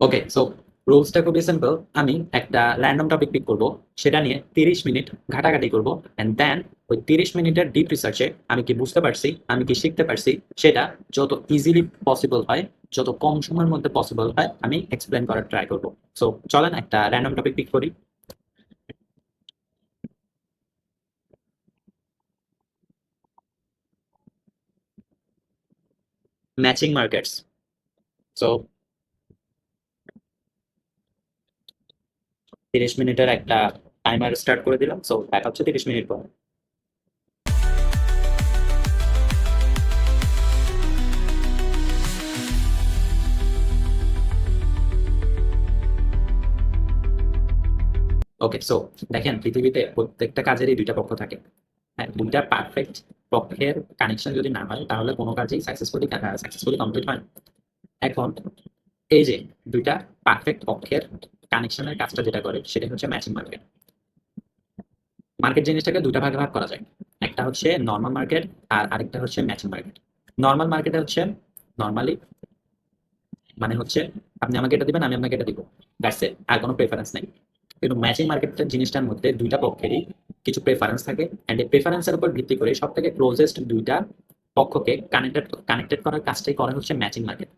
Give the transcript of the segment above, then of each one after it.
ওকে, so রুলসটা খুবই simple. আমি একটা র্যান্ডম টপিক পিক করব, সেটা নিয়ে 30 মিনিট ঘাটাঘাটি করব, অ্যান্ড দেন ওই 30 মিনিটের ডিপ রিসার্চে আমি কি বুঝতে পারছি, আমি কি শিখতে পারছি, সেটা যত ইজিলি পসিবল হয়, যত কম সময়ের মধ্যে পসিবল হয়, আমি এক্সপ্লেন করার ট্রাই করব। সো চলেন একটা র্যান্ডম টপিক পিক করি। Matching markets. সো 30 মিনিটের একটা টাইমার স্টার্ট করে দিলাম। সো দেখা হচ্ছে 30 মিনিট পর। ওকে, সো দেখেন, পৃথিবীতে প্রত্যেকটা কাজেরই দুইটা পক্ষ থাকে। হ্যাঁ, দুইটা পারফেক্ট পক্ষের কানেকশন যদি না হয়, তাহলে কোনো কাজই সাকসেসফুলি কমপ্লিট হয় না। এখন এই যে দুইটা পারফেক্ট পক্ষের কানেকশনের কাজটা যেটা করে, সেটা হচ্ছে ম্যাচিং মার্কেট। মার্কেট জিনিসটাকে দুইটা ভাগে ভাগ করা যায়। একটা হচ্ছে নর্মাল মার্কেট, আর আরেকটা হচ্ছে ম্যাচিং মার্কেট। নর্মাল মার্কেটে হচ্ছে নর্মালি, মানে হচ্ছে আপনি আমাকে এটা দিবেন, আমি আপনাকে এটা দিব, দ্যাটস ইট, আর কোনো প্রেফারেন্স নেই। কিন্তু ম্যাচিং মার্কেটের জিনিসটার মধ্যে দুইটা পক্ষেরই কিছু প্রেফারেন্স থাকে, এন্ড এই প্রেফারেন্সের উপর ভিত্তি করে সব থেকে ক্লোজেস্ট দুইটা পক্ষকে কানেক্টেড করার কাজটাই করে হচ্ছে ম্যাচিং মার্কেট।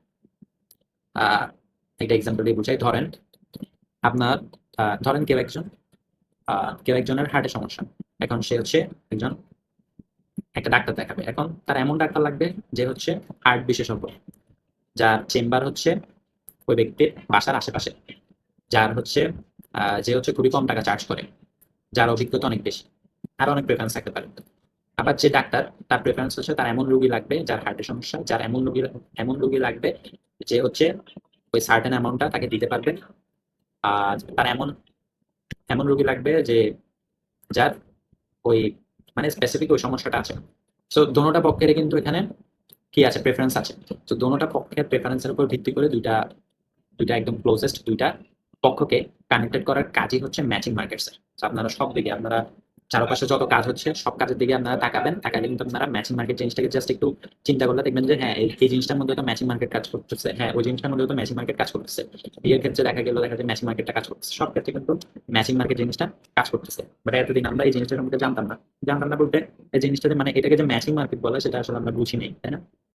একটা এক্সাম্পল দিয়ে বুঝাই। ধরেন আপনার ধরেন কেউ একজনের হার্টের সমস্যা। এখন সে হচ্ছে একজন একটা ডাক্তার দেখাবে। এখন তার এমন ডাক্তার লাগবে যে হচ্ছে হার্ট বিশেষজ্ঞ, যার চেম্বার হচ্ছে ওই ব্যক্তির বাসার আশেপাশে, যার হচ্ছে যে হচ্ছে খুবই কম টাকা চার্জ করে, যার অভিজ্ঞতা অনেক বেশি। আরো অনেক প্রেফারেন্স থাকতে পারে। আবার যে ডাক্তার, তার প্রেফারেন্স হচ্ছে তার এমন রোগী লাগবে যার হার্টের সমস্যা, যার এমন রোগী লাগবে যে হচ্ছে ওই সার্টেন অ্যামাউন্টটা তাকে দিতে পারবে। আর তার এমন এমন রোগী লাগবে যে যার ওই মানে স্পেসিফিক ওই সমস্যাটা আছে। সো দোনোটা পক্ষের কিন্তু এখানে কি আছে, প্রেফারেন্স আছে। তো দোনোটা পক্ষের প্রেফারেন্সের উপর ভিত্তি করে দুইটা দুইটা একদম ক্লোজেস্ট দুইটা পক্ষকে কানেক্টেড করার কাজই হচ্ছে ম্যাচিং মার্কেটস। আপনারা সব দিকে, আপনারা চারপাশে যত কাজ হচ্ছে সব কাজের দিকে আপনারা তাকাবেন, তাকালে কিন্তু আপনারা ম্যাচিং মার্কেট জিনিসটাকে জাস্ট একটু চিন্তা করলে দেখবেন যে হ্যাঁ, এই জিনিসটার মধ্যে তো ম্যাচিং মার্কেট কাজ করতেছে, হ্যাঁ ওই জিনিসটার মধ্যে তো ম্যাচিং মার্কেট কাজ করতেছে। বিয়ের ক্ষেত্রে দেখা যায় ম্যাচিং মার্কেটটা কাজ করতেছে, সব ক্ষেত্রে কিন্তু ম্যাচিং মার্কেট জিনিসটা কাজ করতেছে। বাট এতদিন আমরা এই জিনিসটার মধ্যে জানতাম না। জানতাম না বলতে, এই জিনিসটা যে মানে এটাকে যে ম্যাচিং মার্কেট বলে সেটা আসলে আমরা বুঝি নেই, তাই না?